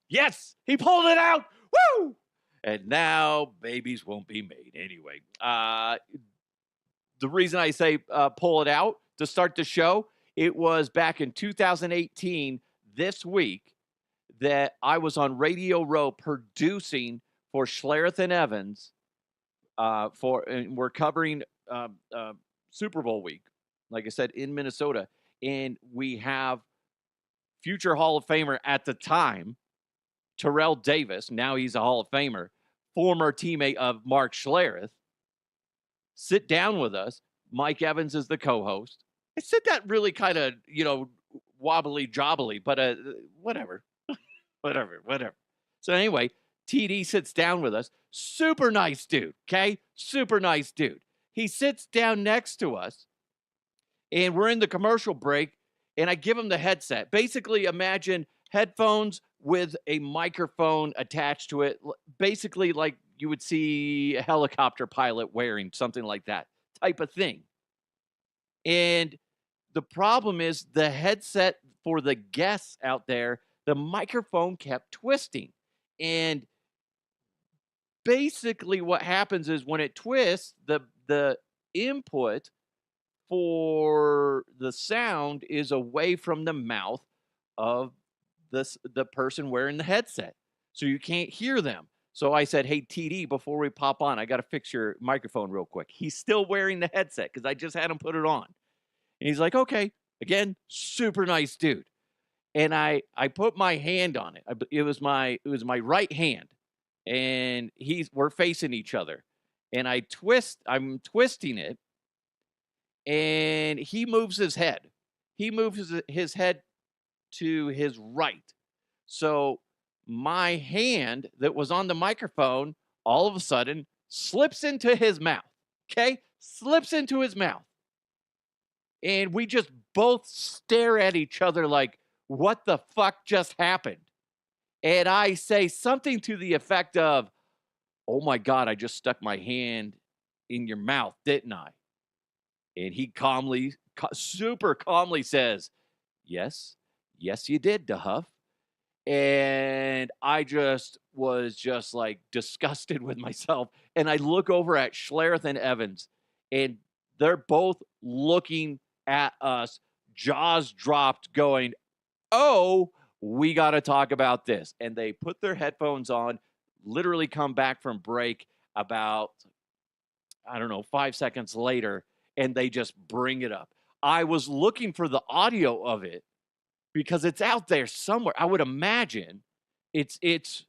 Yes, he pulled it out. Woo! And now babies won't be made. Anyway, the reason I say pull it out to start the show, it was back in 2018, this week, that I was on Radio Row producing for Schlereth and Evans and we're covering Super Bowl week, like I said, in Minnesota. And we have future Hall of Famer at the time, Terrell Davis. Now he's a Hall of Famer, former teammate of Mark Schlereth, sit down with us. Mike Evans is the co-host. I said that really kind of, wobbly jobbly, but whatever. whatever. So anyway, TD sits down with us. Super nice dude, okay? Super nice dude. He sits down next to us, and we're in the commercial break, and I give him the headset. Basically, imagine headphones with a microphone attached to it, basically like you would see a helicopter pilot wearing, something like that type of thing. And the problem is the headset for the guests out there, the microphone kept twisting. And basically what happens is when it twists, the input for the sound is away from the mouth of the person wearing the headset. So you can't hear them. So I said, hey, TD, before we pop on, I got to fix your microphone real quick. He's still wearing the headset because I just had him put it on. And he's like, okay. Again, super nice dude. And I put my hand on it. It was my right hand. And we're facing each other. And I'm twisting it. And he moves his head. He moves his head to his right. So my hand that was on the microphone all of a sudden slips into his mouth. Okay? Slips into his mouth. And we just both stare at each other like, what the fuck just happened? And I say something to the effect of, oh my God, I just stuck my hand in your mouth, didn't I? And he super calmly says, yes, you did, DeHuff. And I was just like disgusted with myself. And I look over at Schlereth and Evans, and they're both looking at us, jaws dropped, going, oh, we got to talk about this. And they put their headphones on, literally come back from break about, 5 seconds later, and they just bring it up. I was looking for the audio of it because it's out there somewhere. I would imagine it's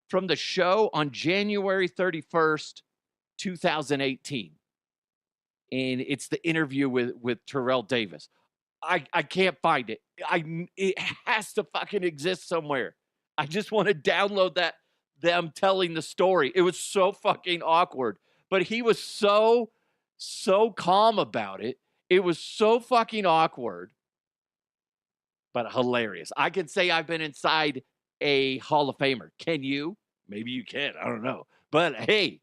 from the show on January 31st, 2018. And it's the interview with Terrell Davis. I can't find it. It has to fucking exist somewhere. I just want to download them telling the story. It was so fucking awkward. But he was so calm about it. It was so fucking awkward, but hilarious. I can say I've been inside a Hall of Famer. Can you? Maybe you can. I don't know. But hey,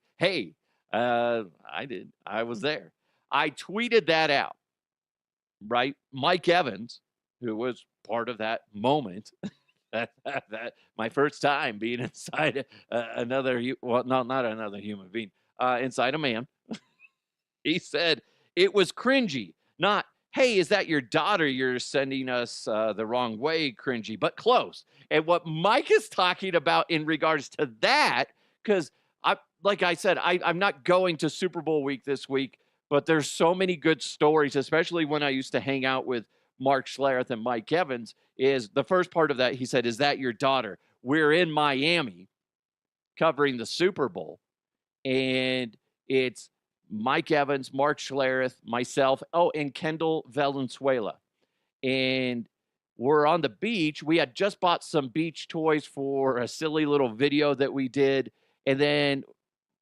I did. I was there. I tweeted that out, right? Mike Evans, who was part of that moment, that my first time being inside not another human being, inside a man. He said it was cringy, not, hey, is that your daughter you're sending us the wrong way, cringy, but close. And what Mike is talking about in regards to that, because like I said, I'm not going to Super Bowl week this week, but there's so many good stories, especially when I used to hang out with Mark Schlereth and Mike Evans, is the first part of that, he said, is that your daughter? We're in Miami covering the Super Bowl, and it's Mike Evans, Mark Schlereth, myself, and Kendall Valenzuela. And we're on the beach. We had just bought some beach toys for a silly little video that we did. And then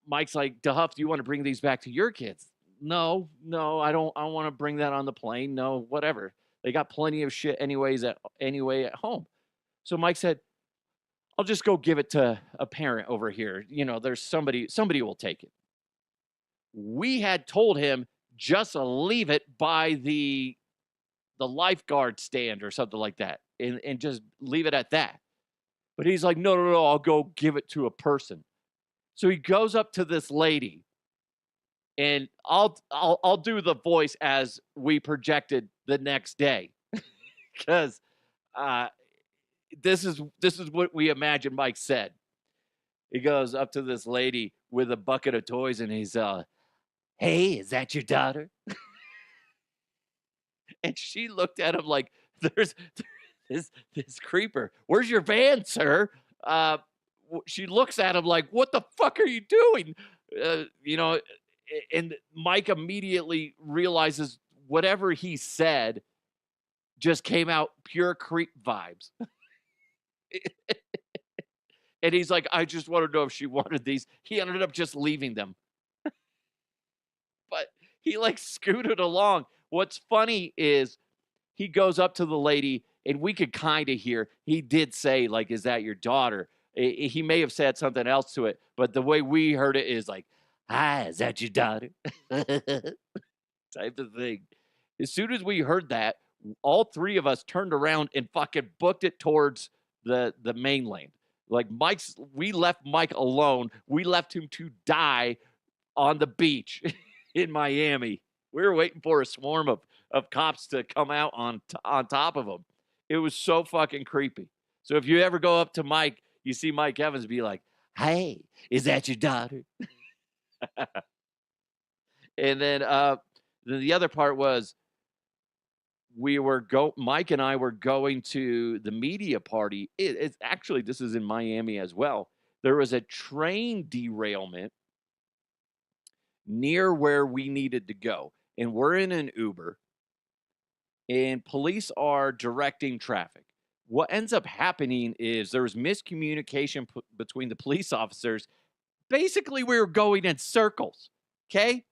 Mike's like, DeHuff, do you want to bring these back to your kids? No, I don't want to bring that on the plane. No, whatever. They got plenty of shit anyway at home. So Mike said, I'll just go give it to a parent over here. There's somebody will take it. We had told him just leave it by the lifeguard stand or something like that, and just leave it at that. But he's like, no, no, no, I'll go give it to a person. So he goes up to this lady, and I'll do the voice as we projected the next day because uh, this is what we imagine Mike said. He goes up to this lady with a bucket of toys, and he's "Hey, is that your daughter?" And she looked at him like, "There's this creeper. Where's your van, sir?" She looks at him like, "What the fuck are you doing?" You know, and Mike immediately realizes whatever he said just came out pure creep vibes. And he's like, "I just want to know if she wanted these." He ended up just leaving them, but he like scooted along. What's funny is he goes up to the lady, and we could kind of hear he did say, like, "Is that your daughter?" He may have said something else to it, but the way we heard it is like, "Hi, is that your daughter?" Type of thing. As soon as we heard that, all three of us turned around and fucking booked it towards the mainland. Like we left Mike alone. We left him to die on the beach in Miami. We were waiting for a swarm of cops to come out on top of him. It was so fucking creepy. So if you ever go up to Mike, you see Mike Evans, be like, "Hey, is that your daughter?" And then the other part was Mike and I were going to the media party. It's actually, this is in Miami as well. There was a train derailment near where we needed to go, and we're in an Uber, and police are directing traffic. What ends up happening is there's miscommunication between the police officers. Basically, we were going in circles. Okay,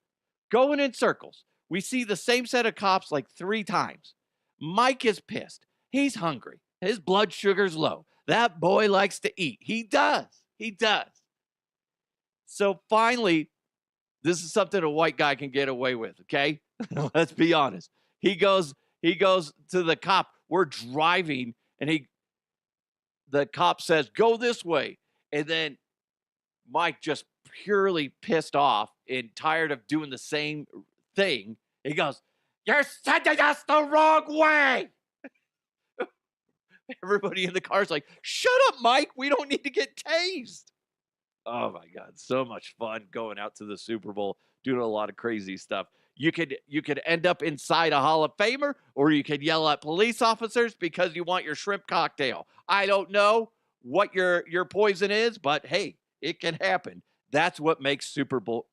going in circles. We see the same set of cops like 3 times. Mike is pissed. He's hungry. His blood sugar's low. That boy likes to eat. He does. He does. So finally, this is something a white guy can get away with, okay? Let's be honest. He goes to the cop. We're driving, and the cop says, "Go this way." And then Mike, just purely pissed off and tired of doing the same thing, he goes, "You're sending us the wrong way." Everybody in the car's like, "Shut up, Mike. We don't need to get tased." Oh my God. So much fun going out to the Super Bowl, doing a lot of crazy stuff. You could end up inside a Hall of Famer, or you could yell at police officers because you want your shrimp cocktail. I don't know what your poison is, but hey, it can happen. That's what makes Super Bowl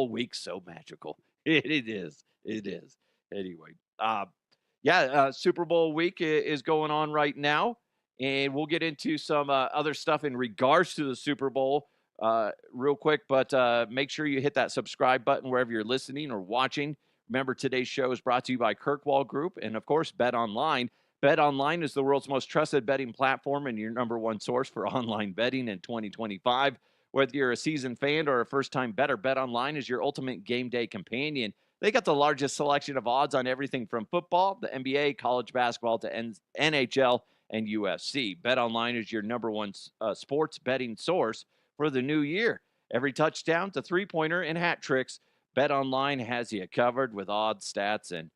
week so magical. It is. It is. Anyway, yeah, Super Bowl week is going on right now, and we'll get into some other stuff in regards to the Super Bowl real quick. But make sure you hit that subscribe button wherever you're listening or watching. Remember, today's show is brought to you by Kirkwall Group and, of course, Bet Online. Bet Online is the world's most trusted betting platform and your number one source for online betting in 2025. Whether you're a seasoned fan or a first-time bettor, Bet Online is your ultimate game day companion. They got the largest selection of odds on everything from football, the NBA, college basketball, to NHL and UFC. BetOnline is your number one sports betting source for the new year. Every touchdown to three-pointer and hat tricks, BetOnline has you covered with odds, stats, and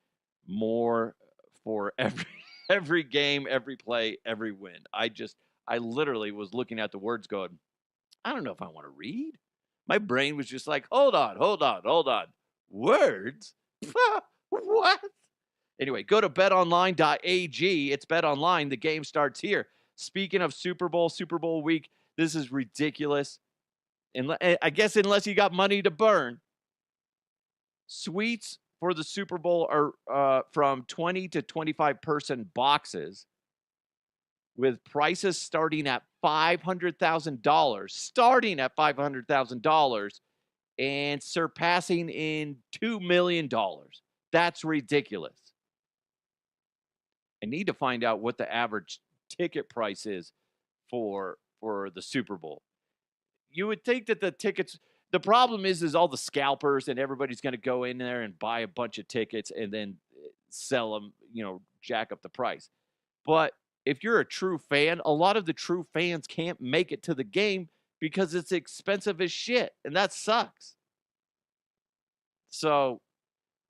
more for every game, every play, every win. I literally was looking at the words going, I don't know if I want to read. My brain was just like, hold on, hold on, hold on. Words? What? Anyway, go to betonline.ag. It's betonline. The game starts here. Speaking of Super Bowl week, this is ridiculous. And I guess unless you got money to burn, suites for the Super Bowl are from 20 to 25 person boxes with prices starting at $500,000, and surpassing in $2 million. That's ridiculous. I need to find out what the average ticket price is for the Super Bowl. You would think that the problem is all the scalpers and everybody's going to go in there and buy a bunch of tickets and then sell them, jack up the price. But if you're a true fan, a lot of the true fans can't make it to the game because it's expensive as shit, and that sucks. So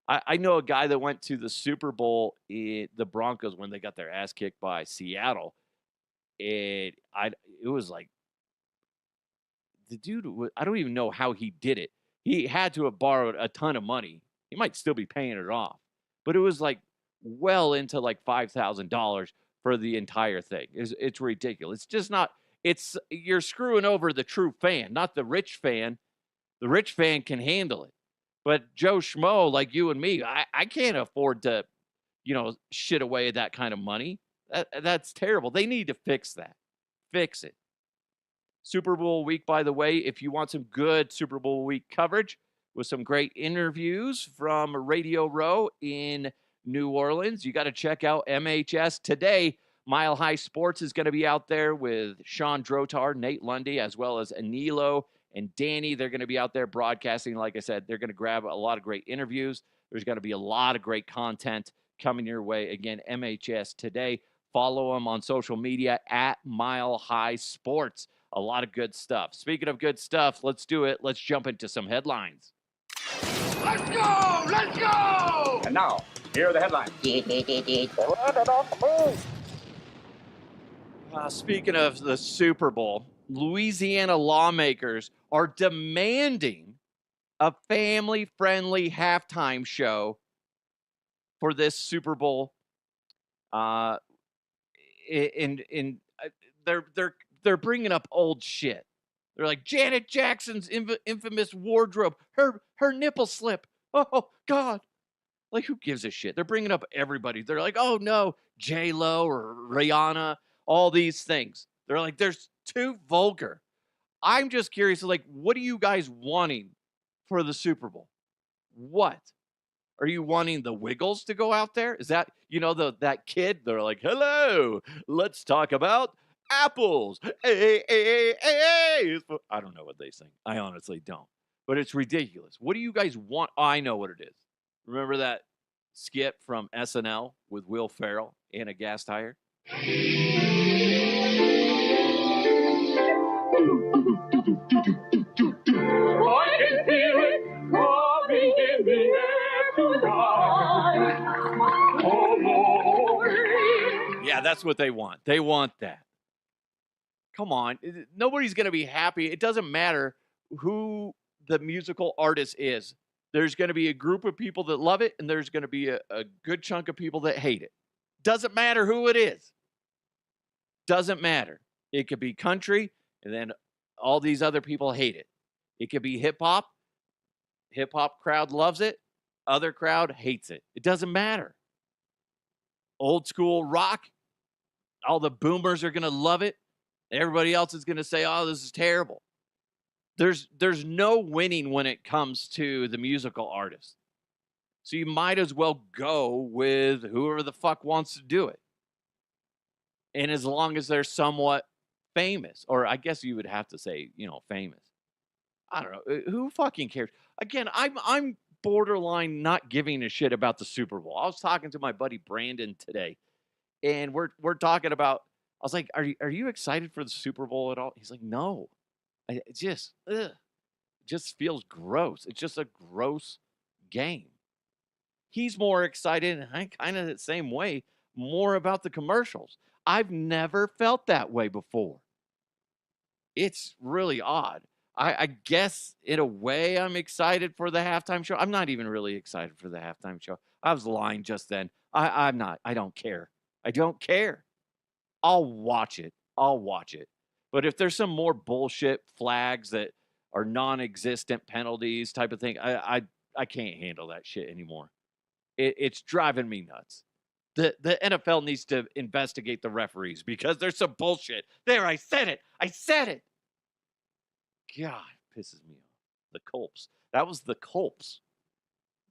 I know a guy that went to the Super Bowl in the Broncos when they got their ass kicked by Seattle, and it was like the dude. I don't even know how he did it. He had to have borrowed a ton of money. He might still be paying it off, but it was like well into like $5,000 for the entire thing. It's ridiculous. It's just not. It's you're screwing over the true fan, not the rich fan. The rich fan can handle it. But Joe Schmo, like you and me, I can't afford to, shit away that kind of money. That's terrible. They need to fix that. Fix it. Super Bowl week, by the way, if you want some good Super Bowl week coverage with some great interviews from Radio Row in New Orleans, you got to check out MHS Today. Mile High Sports is going to be out there with Sean Drotar, Nate Lundy, as well as Anilo and Danny. They're going to be out there broadcasting. Like I said, they're going to grab a lot of great interviews. There's going to be a lot of great content coming your way. Again, MHS Today. Follow them on social media at Mile High Sports. A lot of good stuff. Speaking of good stuff, let's do it. Let's jump into some headlines. Let's go! Let's go! And now, here are the headlines. Speaking of the Super Bowl, Louisiana lawmakers are demanding a family-friendly halftime show for this Super Bowl. They're bringing up old shit. They're like Janet Jackson's infamous wardrobe, her nipple slip. Oh God! Like who gives a shit? They're bringing up everybody. They're like, oh no, J-Lo or Rihanna, all these things. They're like, there's too vulgar. I'm just curious, like, what are you guys wanting for the Super Bowl? What? Are you wanting the Wiggles to go out there? Is that, that kid? They're like, hello, let's talk about apples. Hey, hey, hey. I don't know what they sing. I honestly don't. But it's ridiculous. What do you guys want? Oh, I know what it is. Remember that skit from SNL with Will Ferrell and a gas tire? I can feel it coming in the air tonight. Oh, Lord. Yeah, that's what they want. They want that. Come on. Nobody's going to be happy. It doesn't matter who the musical artist is. There's going to be a group of people that love it, and there's going to be a good chunk of people that hate it. Doesn't matter who it is. Doesn't matter. It could be country, and then all these other people hate it. It could be hip-hop. Hip-hop crowd loves it. Other crowd hates it. It doesn't matter. Old school rock, all the boomers are going to love it. Everybody else is going to say, oh, this is terrible. There's no winning when it comes to the musical artist. So you might as well go with whoever the fuck wants to do it. And as long as they're somewhat famous, or I guess you would have to say, famous. I don't know. Who fucking cares? Again, I'm borderline not giving a shit about the Super Bowl. I was talking to my buddy Brandon today, and we're talking about, I was like, are you excited for the Super Bowl at all? He's like, no. It just feels gross. It's just a gross game. He's more excited, and I'm kind of the same way, more about the commercials. I've never felt that way before. It's really odd. I guess in a way I'm excited for the halftime show. I'm not even really excited for the halftime show. I was lying just then. I'm not. I don't care. I don't care. I'll watch it. But if there's some more bullshit flags that are non-existent penalties type of thing, I can't handle that shit anymore. It's driving me nuts. The NFL needs to investigate the referees because there's some bullshit. There, I said it. God, it pisses me off. The Colts. That was the Colts.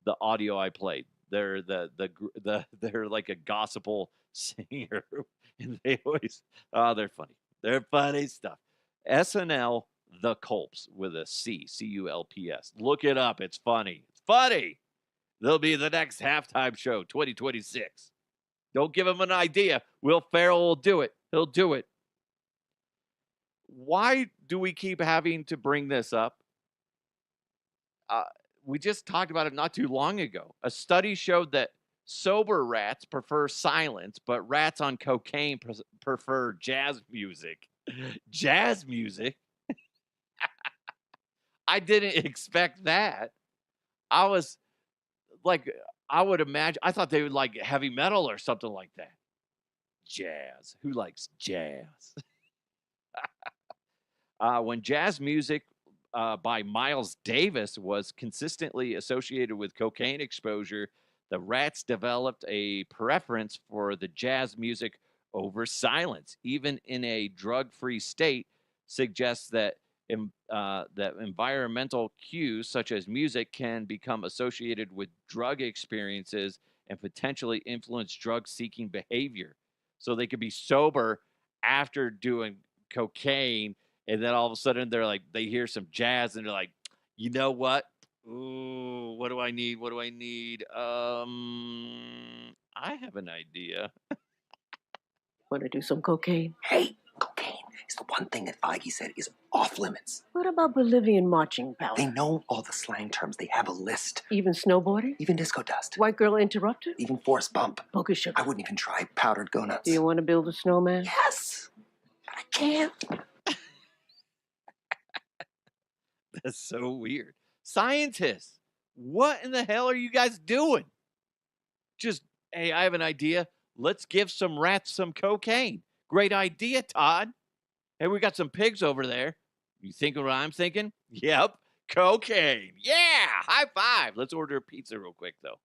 The audio I played. They're they're like a gospel singer, and they always they're funny. They're funny stuff. SNL The Colts with a C, C-U-L-P-S. Look it up. It's funny. They'll be the next halftime show, 2026. Don't give him an idea. Will Ferrell will do it. He'll do it. Why do we keep having to bring this up? Uh, we just talked about it not too long ago. A study showed that sober rats prefer silence, but rats on cocaine prefer jazz music. Jazz music? I didn't expect that. I was like, I would imagine, I thought they would like heavy metal or something like that. Jazz. Who likes jazz? When jazz music by Miles Davis was consistently associated with cocaine exposure, the rats developed a preference for the jazz music over silence. Even in a drug-free state, suggests that that environmental cues such as music can become associated with drug experiences and potentially influence drug-seeking behavior. So they could be sober after doing cocaine, and then all of a sudden they're like, they hear some jazz and they're like, you know what? Ooh, what do I need? What do I need? I have an idea. Want to do some cocaine? Hey, cocaine is the one thing that Feige said is off limits. What about Bolivian marching powder? They know all the slang terms. They have a list. Even snowboarding? Even disco dust. White girl interrupted? Even force bump. Booger sugar? I wouldn't even try powdered go nuts. Do you want to build a snowman? Yes, but I can't. That's so weird. Scientists, what in the hell are you guys doing? Just, hey, I have an idea. Let's give some rats some cocaine. Great idea, Todd. Hey, we got some pigs over there. You thinking what I'm thinking? Yep, cocaine. Yeah, high five. Let's order a pizza real quick, though.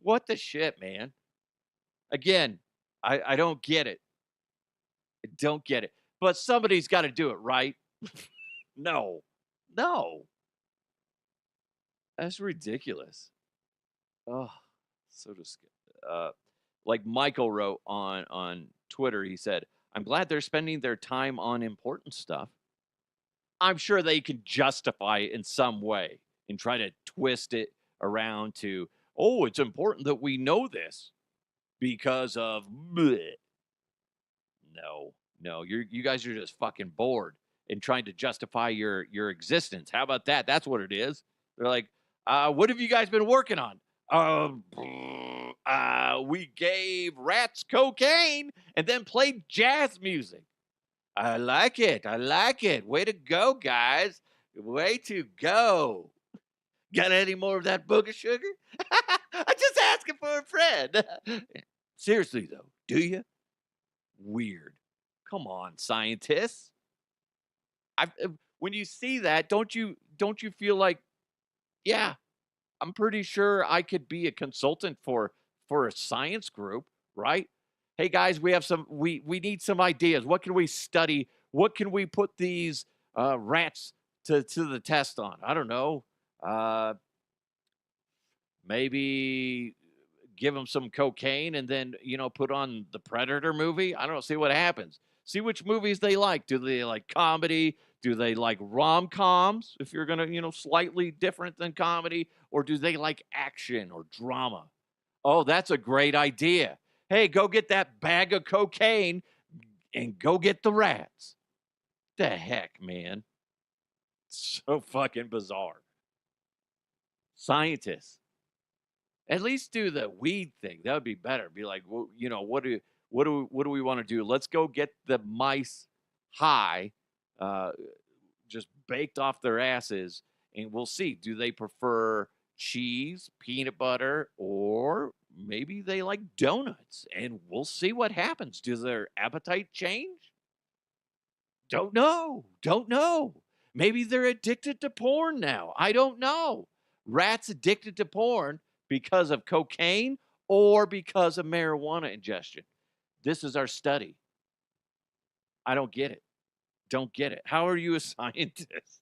What the shit, man? Again, I don't get it. I don't get it. But somebody's got to do it, right? No. That's ridiculous. Oh, so disgusting. Like Michael wrote on Twitter, he said, I'm glad they're spending their time on important stuff. I'm sure they can justify it in some way and try to twist it around to, oh, it's important that we know this because of bleh. No, you guys are just fucking bored and trying to justify your existence. How about that? That's what it is. They're like, what have you guys been working on? We gave rats cocaine and then played jazz music. I like it. Way to go, guys. Way to go. Got any more of that booger sugar? I'm just asking for a friend. Seriously, though, do you? Weird. Come on, scientists. When you see that, don't you feel like, yeah, I'm pretty sure I could be a consultant for a science group, right? Hey guys, we need some ideas. What can we study? What can we put these rats to the test on? I don't know. Maybe give them some cocaine and then put on the Predator movie. I don't know. See what happens. See which movies they like. Do they like comedy? Do they like rom-coms, if you're going to, slightly different than comedy? Or do they like action or drama? Oh, that's a great idea. Hey, go get that bag of cocaine and go get the rats. The heck, man. So fucking bizarre. Scientists, at least do the weed thing. That would be better. Be like, well, what do we want to do? Let's go get the mice high, just baked off their asses, and we'll see. Do they prefer cheese, peanut butter, or maybe they like donuts? And we'll see what happens. Does their appetite change? Don't know. Maybe they're addicted to porn now. I don't know. Rats addicted to porn because of cocaine or because of marijuana ingestion. This is our study. I don't get it. Don't get it. How are you a scientist?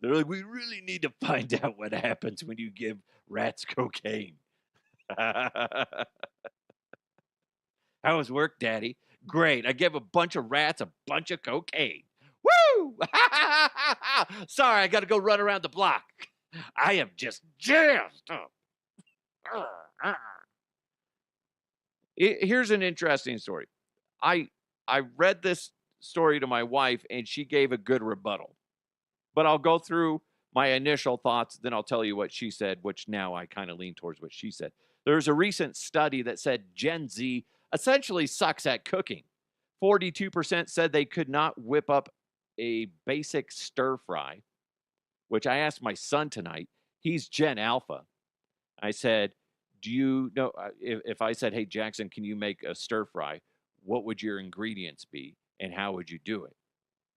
They're like, we really need to find out what happens when you give rats cocaine. How was work, Daddy? Great. I gave a bunch of rats a bunch of cocaine. Woo! Sorry, I got to go run around the block. I am just jazzed up. Here's an interesting story. I I read this story to my wife, and she gave a good rebuttal. But I'll go through my initial thoughts, then I'll tell you what she said, which now I kind of lean towards what she said. There's a recent study that said Gen Z essentially sucks at cooking. 42% said they could not whip up a basic stir fry, which I asked my son tonight. He's Gen Alpha. I said, do you know if I said, hey, Jackson, can you make a stir fry? What would your ingredients be and how would you do it?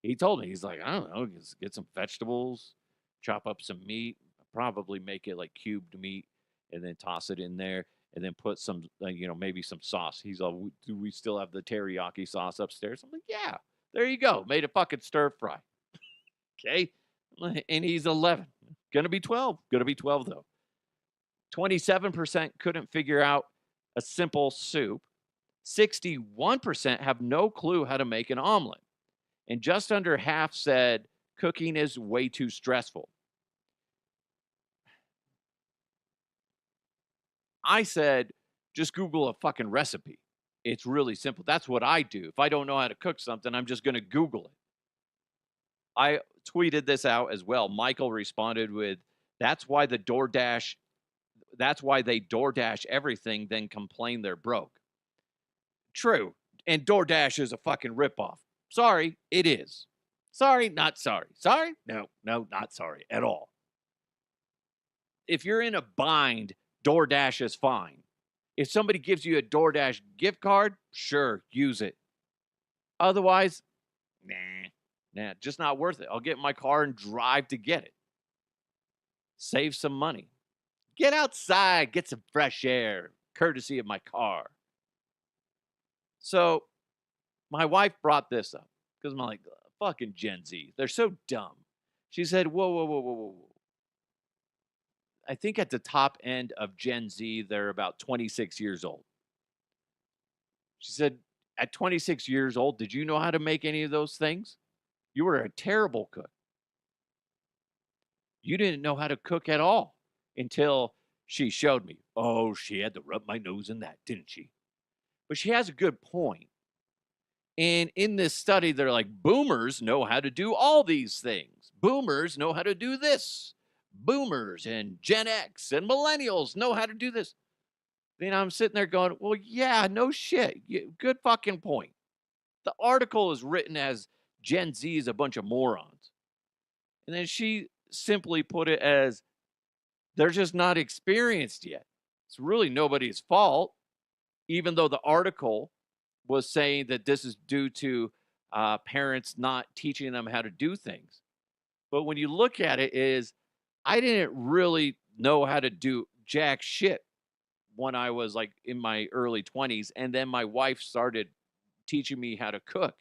He told me, he's like, I don't know, just get some vegetables, chop up some meat, probably make it like cubed meat, and then toss it in there, and then put some, maybe some sauce. He's all, do we still have the teriyaki sauce upstairs? I'm like, yeah, there you go. Made a fucking stir fry. Okay. And he's 11. Gonna be 12. Gonna be 12, though. 27% couldn't figure out a simple soup. 61% have no clue how to make an omelet. And just under half said cooking is way too stressful. I said, just Google a fucking recipe. It's really simple. That's what I do. If I don't know how to cook something, I'm just going to Google it. I tweeted this out as well. Michael responded with, that's why they DoorDash everything, then complain they're broke. True. And DoorDash is a fucking ripoff. Sorry, it is. Sorry, not sorry. Sorry? No, not sorry at all. If you're in a bind, DoorDash is fine. If somebody gives you a DoorDash gift card, sure, use it. Otherwise, nah, just not worth it. I'll get in my car and drive to get it. Save some money. Get outside, get some fresh air, courtesy of my car. So, my wife brought this up because I'm like, fucking Gen Z. They're so dumb. She said, whoa. I think at the top end of Gen Z, they're about 26 years old. She said, at 26 years old, did you know how to make any of those things? You were a terrible cook. You didn't know how to cook at all until she showed me. Oh, she had to rub my nose in that, didn't she? But she has a good point. And in this study, they're like, boomers know how to do all these things. Boomers know how to do this. Boomers and Gen X and millennials know how to do this. Then I'm sitting there going, well, yeah, no shit. Good fucking point. The article is written as Gen Z is a bunch of morons. And then she simply put it as they're just not experienced yet. It's really nobody's fault, even though the article was saying that this is due to parents not teaching them how to do things. But when you look at it, is I didn't really know how to do jack shit when I was like in my early 20s. And then my wife started teaching me how to cook.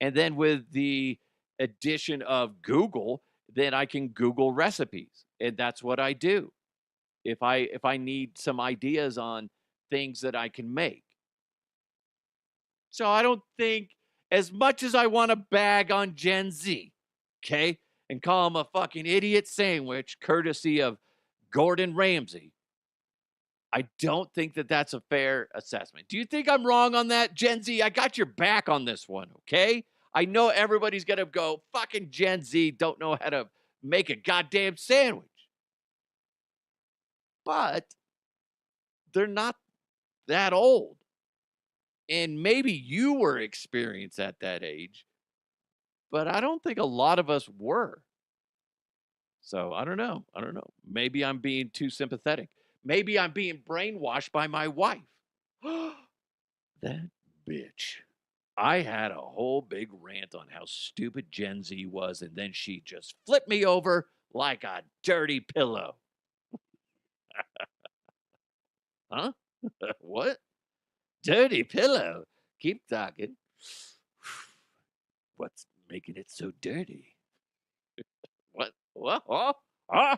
And then with the addition of Google, then I can Google recipes. And that's what I do. If I need some ideas on things that I can make. So I don't think, as much as I want to bag on Gen Z, okay, and call them a fucking idiot sandwich courtesy of Gordon Ramsay, I don't think that that's a fair assessment. Do you think I'm wrong on that, Gen Z? I got your back on this one, okay? I know everybody's going to go, fucking Gen Z don't know how to make a goddamn sandwich. But they're not that old. And maybe you were experienced at that age, but I don't think a lot of us were. So I don't know. Maybe I'm being too sympathetic. Maybe I'm being brainwashed by my wife. That bitch. I had a whole big rant on how stupid Gen Z was, and then she just flipped me over like a dirty pillow. Huh? What? Dirty pillow. Keep talking. What's making it so dirty? What? What? Huh?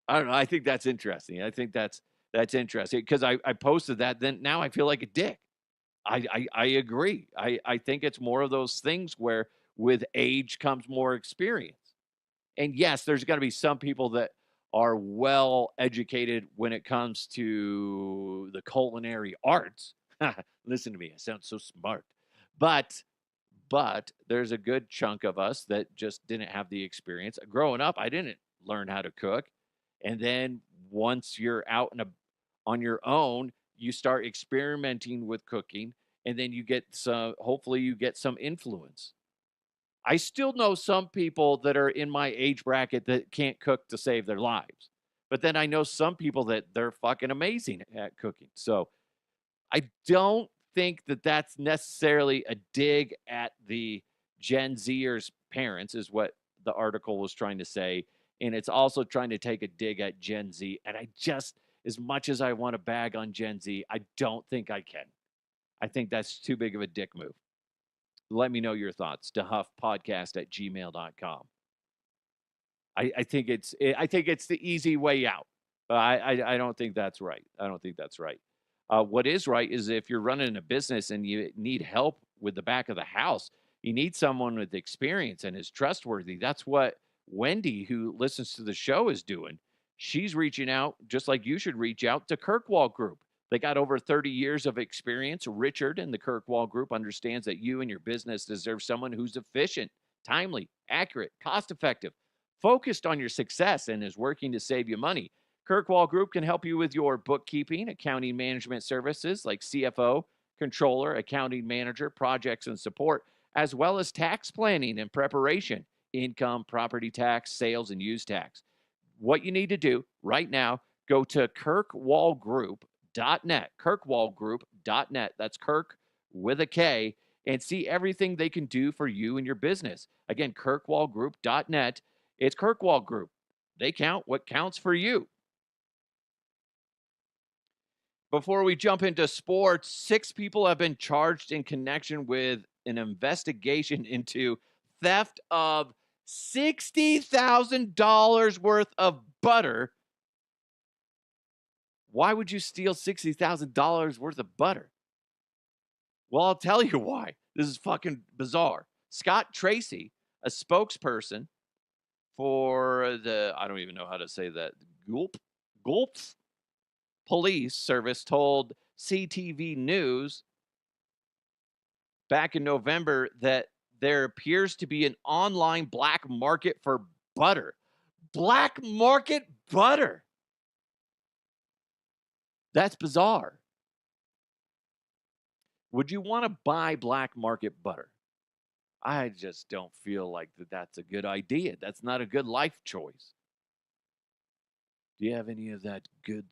I don't know. I think that's interesting. I think that's interesting because I posted that. Then now I feel like a dick. I agree. I think it's more of those things where with age comes more experience. And yes, there's going to be some people that are well educated when it comes to the culinary arts. Listen to me, I sound so smart. But there's a good chunk of us that just didn't have the experience. Growing up, I didn't learn how to cook. And then once you're out on your own, you start experimenting with cooking, and then you get some, hopefully you get some influence. I still know some people that are in my age bracket that can't cook to save their lives. But then I know some people that they're fucking amazing at cooking. So I don't think that that's necessarily a dig at the Gen Zers' parents, is what the article was trying to say. And it's also trying to take a dig at Gen Z. And I just, as much as I want to bag on Gen Z, I don't think I can. I think that's too big of a dick move. Let me know your thoughts. DeHuffPodcast@gmail.com. I think it's the easy way out. I don't think that's right. I don't think that's right. What is right is if you're running a business and you need help with the back of the house, you need someone with experience and is trustworthy. That's what Wendy, who listens to the show, is doing. She's reaching out, just like you should reach out to Kirkwall Group. They got over 30 years of experience. Richard in the Kirkwall Group understands that you and your business deserve someone who's efficient, timely, accurate, cost effective, focused on your success, and is working to save you money. Kirkwall Group can help you with your bookkeeping, accounting management services like CFO, controller, accounting manager, projects and support, as well as tax planning and preparation, income, property tax, sales, and use tax. What you need to do right now, go to kirkwallgroup.net, kirkwallgroup.net. That's Kirk with a K, and see everything they can do for you and your business. Again, kirkwallgroup.net. It's Kirkwall Group. They count what counts for you. Before we jump into sports, 6 people have been charged in connection with an investigation into theft of $60,000 worth of butter. Why would you steal $60,000 worth of butter? Well, I'll tell you why. This is fucking bizarre. Scott Tracy, a spokesperson for the, I don't even know how to say that, Gulp Police Service, told CTV News back in November that there appears to be an online black market for butter. Black market butter. That's bizarre. Would you want to buy black market butter? I just don't feel like that's a good idea. That's not a good life choice. Do you have any of that good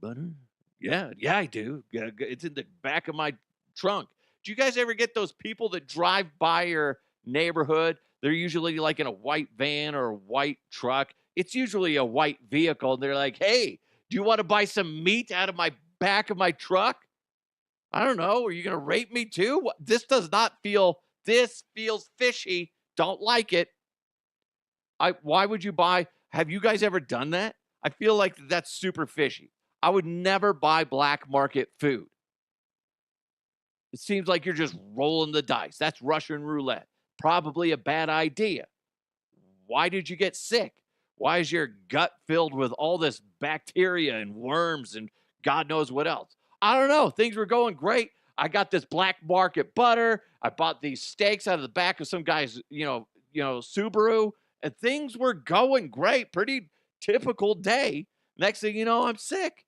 butter? Yeah, I do. It's in the back of my trunk. Do you guys ever get those people that drive by your neighborhood? They're usually like in a white van or a white truck. It's usually a white vehicle. And they're like, hey, do you want to buy some meat out of my back of my truck? I don't know. Are you going to rape me too? This feels fishy. Don't like it. Why would you buy? Have you guys ever done that? I feel like that's super fishy. I would never buy black market food. It seems like you're just rolling the dice. That's Russian roulette. Probably a bad idea. Why did you get sick? Why is your gut filled with all this bacteria and worms and God knows what else? I don't know. Things were going great. I got this black market butter. I bought these steaks out of the back of some guy's, Subaru, and things were going great. Pretty typical day. Next thing you know, I'm sick.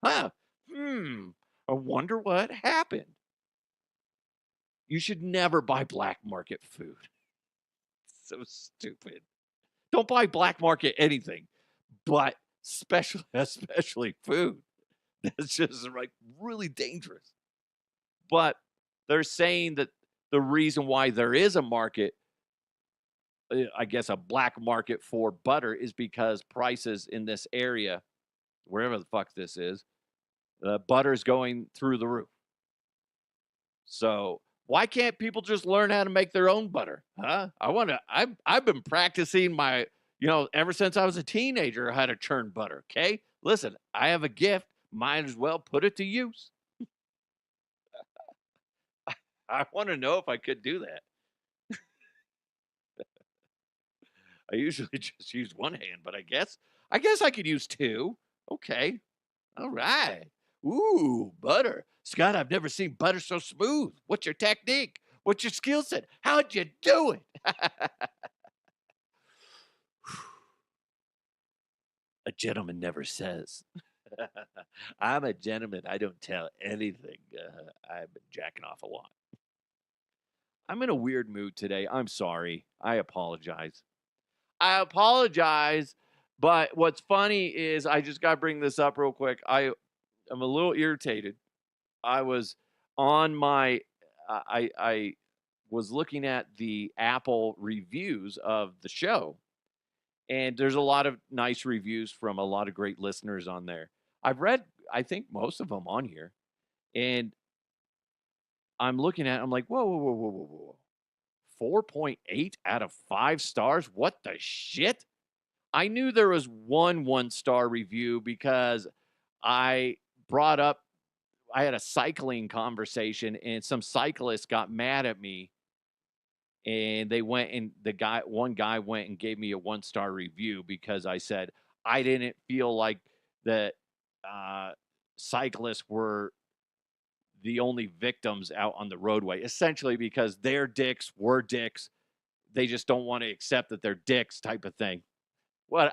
Huh. I wonder what happened. You should never buy black market food. So stupid. Don't buy black market anything, but especially food. That's just like really dangerous. But they're saying that the reason why there is a market, I guess a black market for butter, is because prices in this area, wherever the fuck this is, butter's going through the roof. So why can't people just learn how to make their own butter? Huh? I've been practicing my, ever since I was a teenager, how to churn butter. Okay. Listen, I have a gift. Might as well put it to use. I want to know if I could do that. usually just use one hand, but I guess I could use two. Okay. All right. Ooh, butter. Scott, I've never seen butter so smooth. What's your technique? What's your skill set? How'd you do it? A gentleman never says. I'm a gentleman. I don't tell anything. I've been jacking off a lot. I'm in a weird mood today. I'm sorry. I apologize. But what's funny is I just got to bring this up real quick. I am a little irritated. I was on my, I was looking at the Apple reviews of the show, and there's a lot of nice reviews from a lot of great listeners on there. I've read, I think, most of them on here, and I'm looking at it, I'm like, whoa, whoa, whoa, whoa, whoa, whoa. 4.8 out of 5 stars? What the shit? I knew there was one star review because I brought up, I had a cycling conversation and some cyclists got mad at me, and they went and one guy went and gave me a 1-star review because I said I didn't feel like that cyclists were the only victims out on the roadway, essentially because their dicks were dicks. They just don't want to accept that they're dicks, type of thing. Well,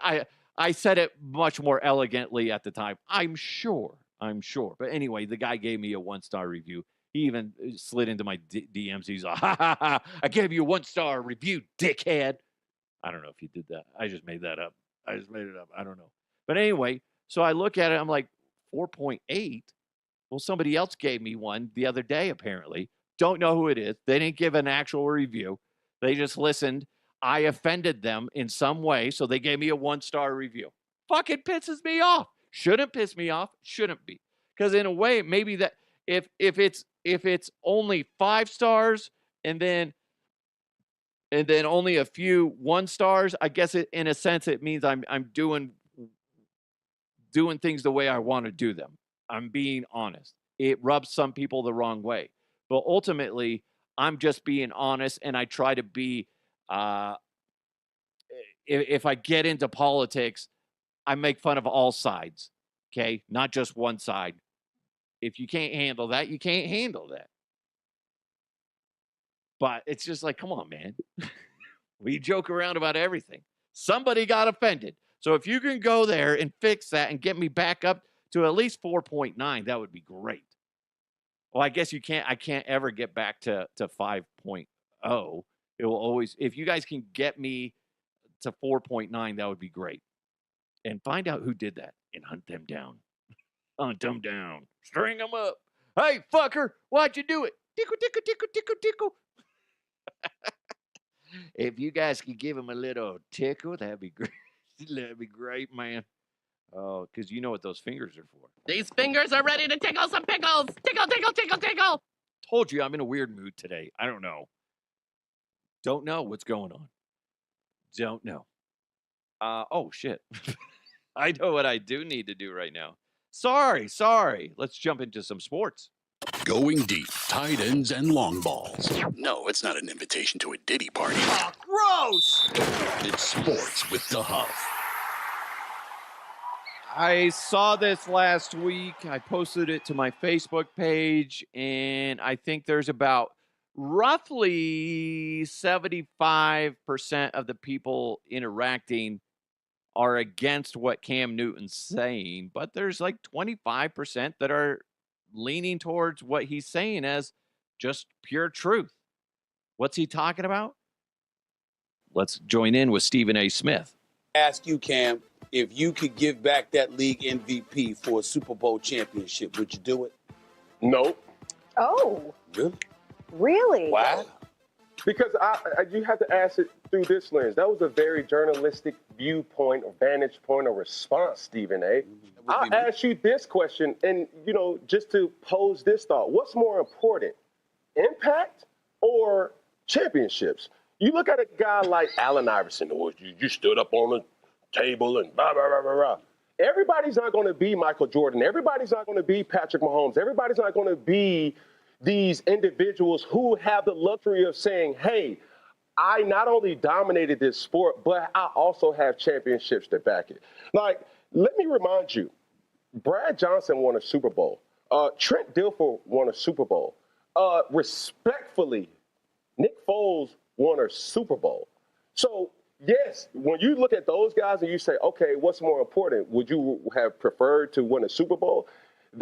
I said it much more elegantly at the time. I'm sure. But anyway, the guy gave me a 1-star review. He even slid into my DMs. He's like, ha, ha, ha, I gave you a 1-star review, dickhead. I don't know if he did that. I just made that up. I don't know. But anyway, so I look at it. I'm like, 4.8? Well, somebody else gave me one the other day, apparently. Don't know who it is. They didn't give an actual review. They just listened. I offended them in some way, so they gave me a 1-star review. Fucking pisses me off. Shouldn't piss me off. Shouldn't be. Because in a way, maybe that if it's only 5 stars and then only a few 1 stars, I guess in a sense it means I'm doing things the way I want to do them. I'm being honest. It rubs some people the wrong way. But ultimately, I'm just being honest, and I try to be, if I get into politics, I make fun of all sides, okay? Not just one side. If you can't handle that, you can't handle that. But it's just like, come on, man. We joke around about everything. Somebody got offended. So if you can go there and fix that and get me back up to at least 4.9, that would be great. Well, I guess I can't ever get back to 5.0. It will always, if you guys can get me to 4.9, that would be great. And find out who did that and hunt them down. Hunt them down. String them up. Hey, fucker, why'd you do it? Tickle, tickle, tickle, tickle, tickle. If you guys could give him a little tickle, that'd be great. That'd be great, man. Oh, because you know what those fingers are for. These fingers are ready to tickle some pickles. Tickle, tickle, tickle, tickle. Told you I'm in a weird mood today. I don't know. Don't know what's going on. Don't know. Oh, shit. I know what I do need to do right now. Sorry. Let's jump into some sports. Going deep, tight ends and long balls. No, it's not an invitation to a Diddy party. Oh, gross! It's sports with the Huff. I saw this last week. I posted it to my Facebook page, and I think there's about roughly 75% of the people interacting are against what Cam Newton's saying, but there's like 25% that are leaning towards what he's saying as just pure truth. What's he talking about? Let's join in with Stephen A. Smith. Ask you, Cam, if you could give back that league MVP for a Super Bowl championship, would you do it? Nope. Oh, Really? really? Wow. Because you have to ask it through this lens. That was a very journalistic viewpoint or vantage point or response, Stephen A. I'll ask you this question, and, just to pose this thought. What's more important, impact or championships? You look at a guy like Allen Iverson, or you stood up on the table and blah, blah, blah, blah, blah. Everybody's not going to be Michael Jordan. Everybody's not going to be Patrick Mahomes. Everybody's not going to be these individuals who have the luxury of saying, hey, I not only dominated this sport, but I also have championships to back it. Like, let me remind you, Brad Johnson won a Super Bowl. Trent Dilfer won a Super Bowl. Respectfully, Nick Foles won a Super Bowl. So, yes, when you look at those guys and you say, okay, what's more important? Would you have preferred to win a Super Bowl?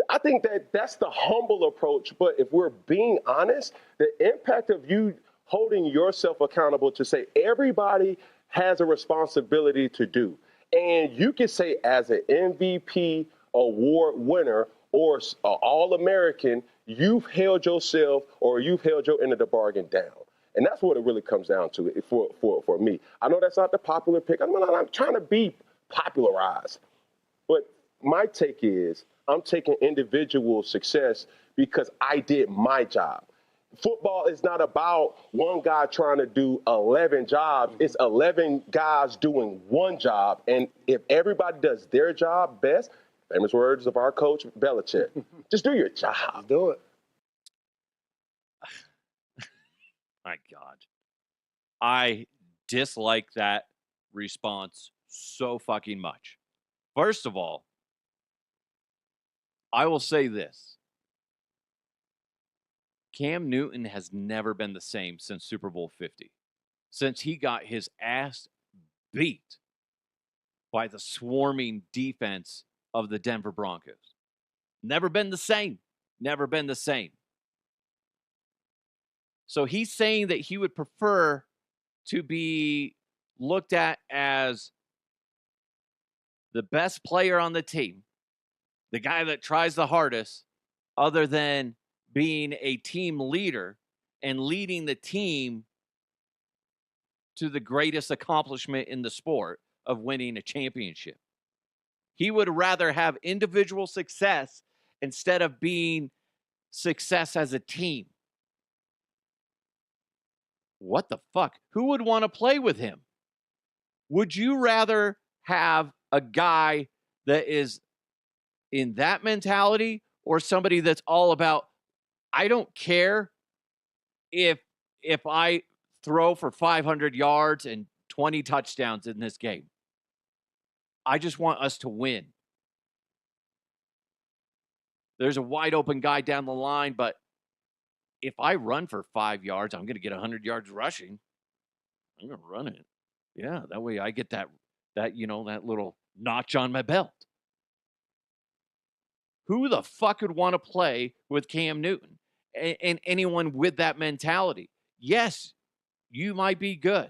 I think that's the humble approach. But if we're being honest, the impact of you holding yourself accountable to say everybody has a responsibility to do. And you can say as an MVP award winner or All-American, you've held yourself or you've held your end of the bargain down. And that's what it really comes down to for me. I know that's not the popular pick. I'm trying to be popularized. But my take is I'm taking individual success because I did my job. Football is not about one guy trying to do 11 jobs. It's 11 guys doing one job. And if everybody does their job best, famous words of our coach, Belichick, just do your job. Do it. My God. I dislike that response so fucking much. First of all, I will say this. Cam Newton has never been the same since Super Bowl 50. Since he got his ass beat by the swarming defense of the Denver Broncos. Never been the same. Never been the same. So he's saying that he would prefer to be looked at as the best player on the team, the guy that tries the hardest, other than being a team leader and leading the team to the greatest accomplishment in the sport of winning a championship. He would rather have individual success instead of being success as a team. What the fuck? Who would want to play with him? Would you rather have a guy that is in that mentality or somebody that's all about, I don't care if I throw for 500 yards and 20 touchdowns in this game. I just want us to win. There's a wide open guy down the line, but if I run for 5 yards, I'm going to get 100 yards rushing. I'm going to run it. Yeah, that way I get that little notch on my belt. Who the fuck would want to play with Cam Newton and anyone with that mentality? Yes, you might be good.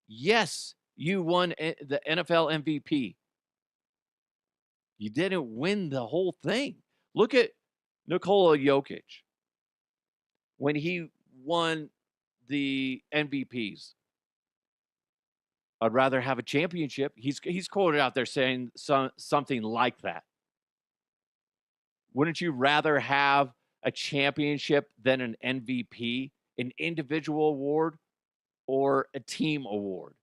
Yes, you won the NFL MVP. You didn't win the whole thing. Look at Nikola Jokic when he won the MVPs. I'd rather have a championship. He's quoted out there saying something like that. Wouldn't you rather have a championship than an MVP, an individual award, or a team award?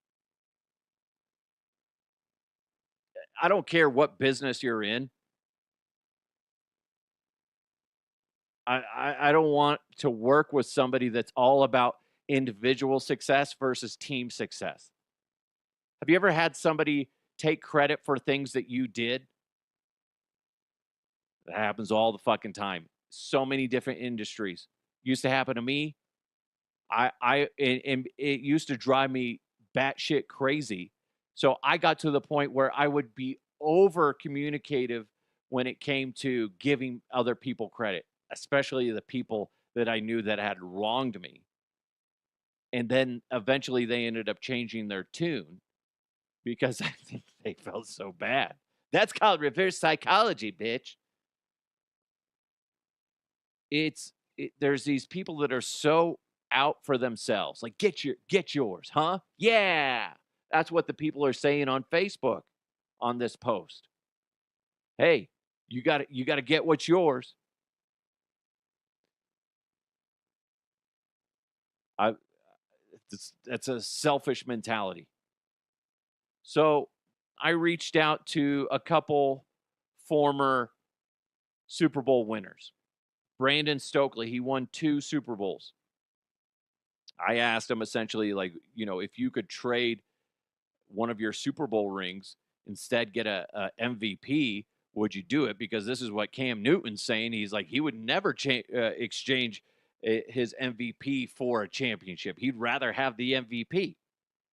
I don't care what business you're in. I don't want to work with somebody that's all about individual success versus team success. Have you ever had somebody take credit for things that you did? That happens all the fucking time. So many different industries. Used to happen to me. And it used to drive me batshit crazy. So I got to the point where I would be over communicative when it came to giving other people credit, especially the people that I knew that had wronged me. And then eventually they ended up changing their tune because I think they felt so bad. That's called reverse psychology, bitch. There's these people that are so out for themselves. Like, get yours, huh? Yeah. That's what the people are saying on Facebook on this post. Hey, you got to get what's yours. That's a selfish mentality. So I reached out to a couple former Super Bowl winners. Brandon Stokely, he won 2 Super Bowls. I asked him essentially, like, if you could trade one of your Super Bowl rings, instead get a MVP, would you do it? Because this is what Cam Newton's saying. He's like, he would never exchange his MVP for a championship. He'd rather have the MVP.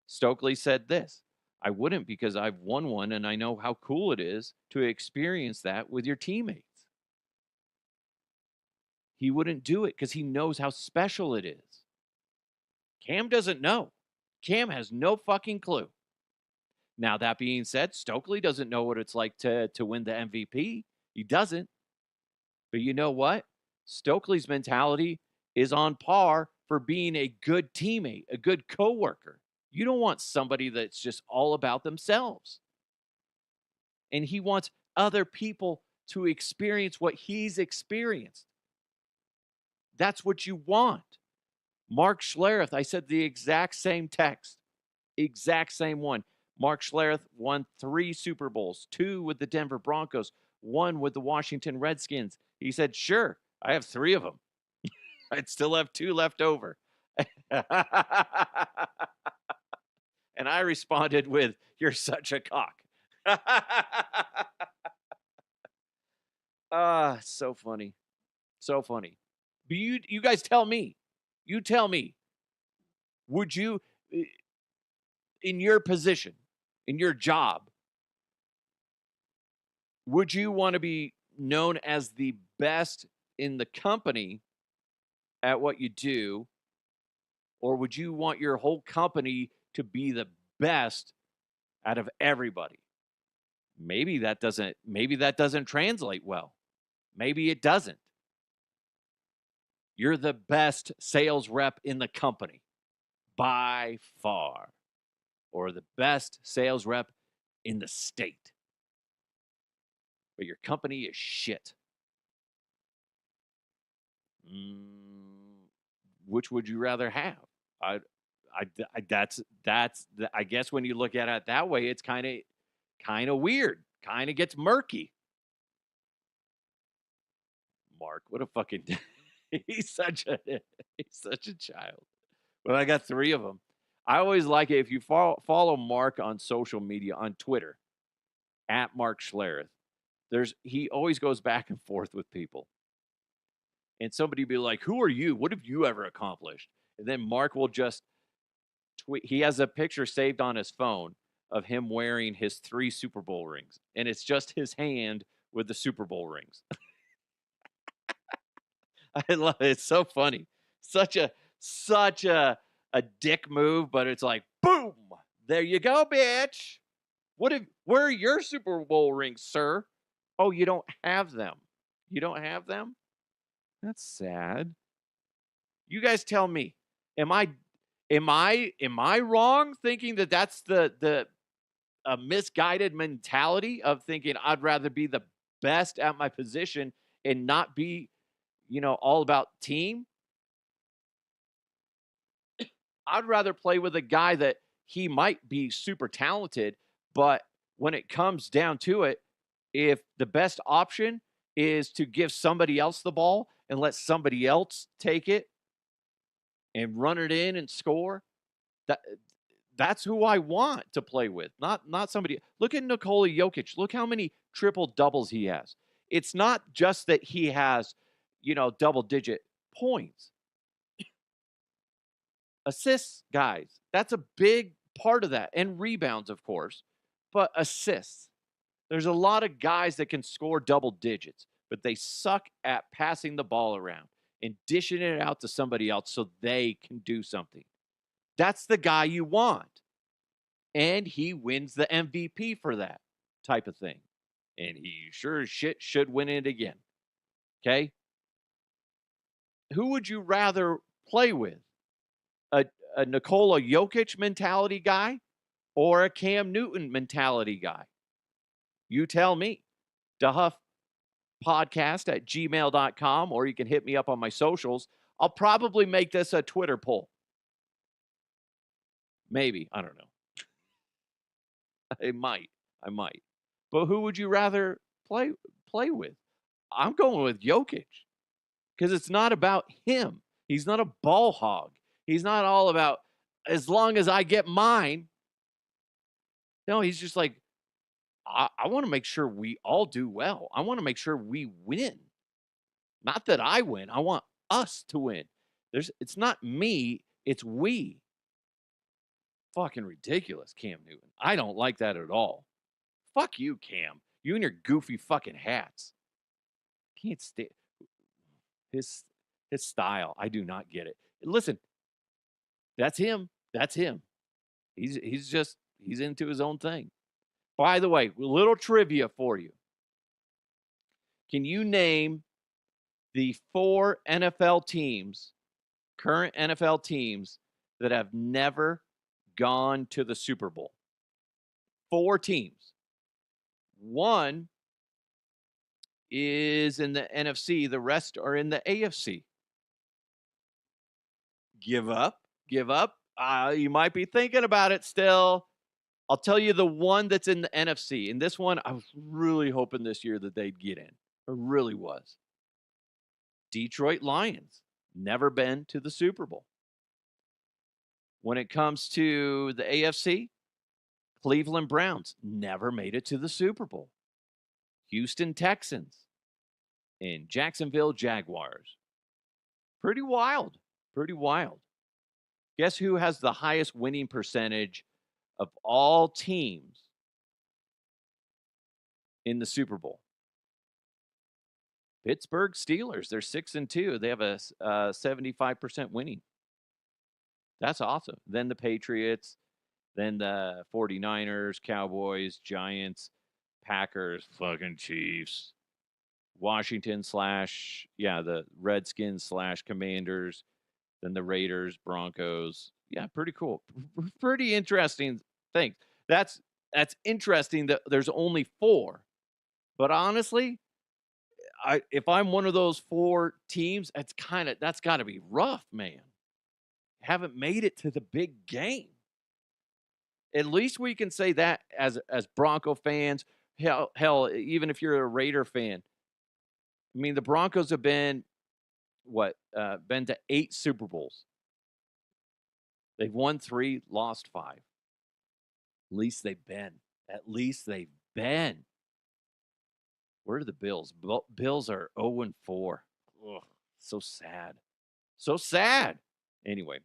Stokely said this: I wouldn't, because I've won one and I know how cool it is to experience that with your teammates. He wouldn't do it because he knows how special it is. Cam doesn't know. Cam has no fucking clue. Now, that being said, Stokely doesn't know what it's like to win the MVP. He doesn't. But you know what? Stokely's mentality is on par for being a good teammate, a good coworker. You don't want somebody that's just all about themselves. And he wants other people to experience what he's experienced. That's what you want. Mark Schlereth, I said the exact same text, exact same one. Mark Schlereth won 3 Super Bowls, 2 with the Denver Broncos, 1 with the Washington Redskins. He said, sure, I have 3 of them. I'd still have 2 left over. And I responded with, you're such a cock. So funny. So funny. But you guys tell me. You tell me. Would you, in your position, in your job, would you want to be known as the best in the company at what you do? Or would you want your whole company to be the best out of everybody? Maybe that doesn't translate well. Maybe it doesn't. You're the best sales rep in the company by far, or the best sales rep in the state. But your company is shit. Which would you rather have? I guess when you look at it that way, it's kind of weird. Kind of gets murky. Mark, what a fucking he's such a child. But I got 3 of them. I always like it if you follow Mark on social media, on Twitter, at Mark Schlereth. He always goes back and forth with people. And somebody be like, who are you? What have you ever accomplished? And then Mark will just tweet. He has a picture saved on his phone of him wearing his 3 Super Bowl rings. And it's just his hand with the Super Bowl rings. I love it. It's so funny. Such a dick move, but it's like, boom, there you go, bitch. Where are your Super Bowl rings, sir? Oh, you don't have them. You don't have them? That's sad. You guys tell me. Am I wrong thinking that that's the misguided mentality of thinking I'd rather be the best at my position and not be, all about team? I'd rather play with a guy that he might be super talented, but when it comes down to it, if the best option is to give somebody else the ball and let somebody else take it and run it in and score, that's who I want to play with, not somebody. Look at Nikola Jokic. Look how many triple doubles he has. It's not just that he has, double-digit points. Assists, guys. That's a big part of that. And rebounds, of course. But assists. There's a lot of guys that can score double digits, but they suck at passing the ball around and dishing it out to somebody else so they can do something. That's the guy you want. And he wins the MVP for that type of thing. And he sure as shit should win it again. Okay? Who would you rather play with? A Nikola Jokic mentality guy or a Cam Newton mentality guy? You tell me. DeHuffPodcast@gmail.com, or you can hit me up on my socials. I'll probably make this a Twitter poll. Maybe. I don't know. I might. But who would you rather play with? I'm going with Jokic because it's not about him. He's not a ball hog. He's not all about as long as I get mine. No, he's just like, I want to make sure we all do well. I want to make sure we win. Not that I win. I want us to win. It's not me, it's we. Fucking ridiculous, Cam Newton. I don't like that at all. Fuck you, Cam. You and your goofy fucking hats. Can't stand his style. I do not get it. Listen, that's him. That's him. He's into his own thing. By the way, a little trivia for you. Can you name the 4 NFL teams, current NFL teams, that have never gone to the Super Bowl? 4 teams. One is in the NFC. The rest are in the AFC. Give up. Give up. You might be thinking about it still. I'll tell you the one that's in the NFC. And this one, I was really hoping this year that they'd get in. I really was. Detroit Lions. Never been to the Super Bowl. When it comes to the AFC, Cleveland Browns. Never made it to the Super Bowl. Houston Texans. And Jacksonville Jaguars. Pretty wild. Pretty wild. Guess who has the highest winning percentage of all teams in the Super Bowl? Pittsburgh Steelers. They're 6-2. They have a 75% winning. That's awesome. Then the Patriots, then the 49ers, Cowboys, Giants, Packers, fucking Chiefs, Washington / the Redskins / Commanders, then the Raiders, Broncos. Yeah, pretty cool. Pretty interesting things. That's interesting that there's only 4. But honestly, if I'm one of those 4 teams, that's got to be rough, man. Haven't made it to the big game. At least we can say that as Bronco fans. Hell, even if you're a Raider fan. I mean, the Broncos have been been to 8 Super Bowls. They've won 3, lost 5. At least they've been. Where are the Bills? Bills are 0-4. Ugh, so sad. So sad. Anyway,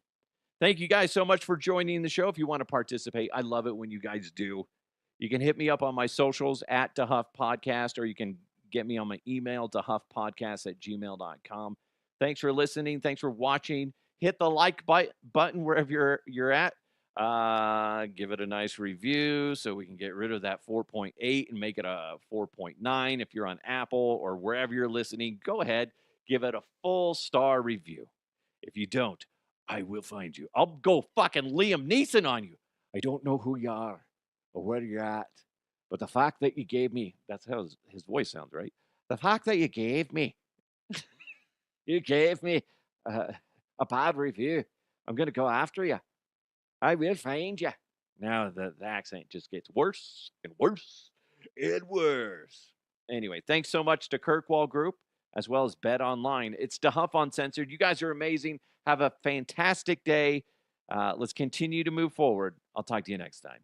thank you guys so much for joining the show. If you want to participate, I love it when you guys do. You can hit me up on my socials at DeHuff Podcast, or you can get me on my email, dehuffpodcast@gmail.com. Thanks for listening. Thanks for watching. Hit the like button wherever you're at. Give it a nice review so we can get rid of that 4.8 and make it a 4.9. If you're on Apple or wherever you're listening, go ahead, give it a full star review. If you don't, I will find you. I'll go fucking Liam Neeson on you. I don't know who you are or where you're at, but the fact that you gave me, that's how his voice sounds, right? The fact that you gave me a bad review, I'm going to go after you. I will find you. Now the accent just gets worse and worse and worse. Anyway, thanks so much to Kirkwall Group as well as Bet Online. It's DeHuff Uncensored. You guys are amazing. Have a fantastic day. Let's continue to move forward. I'll talk to you next time.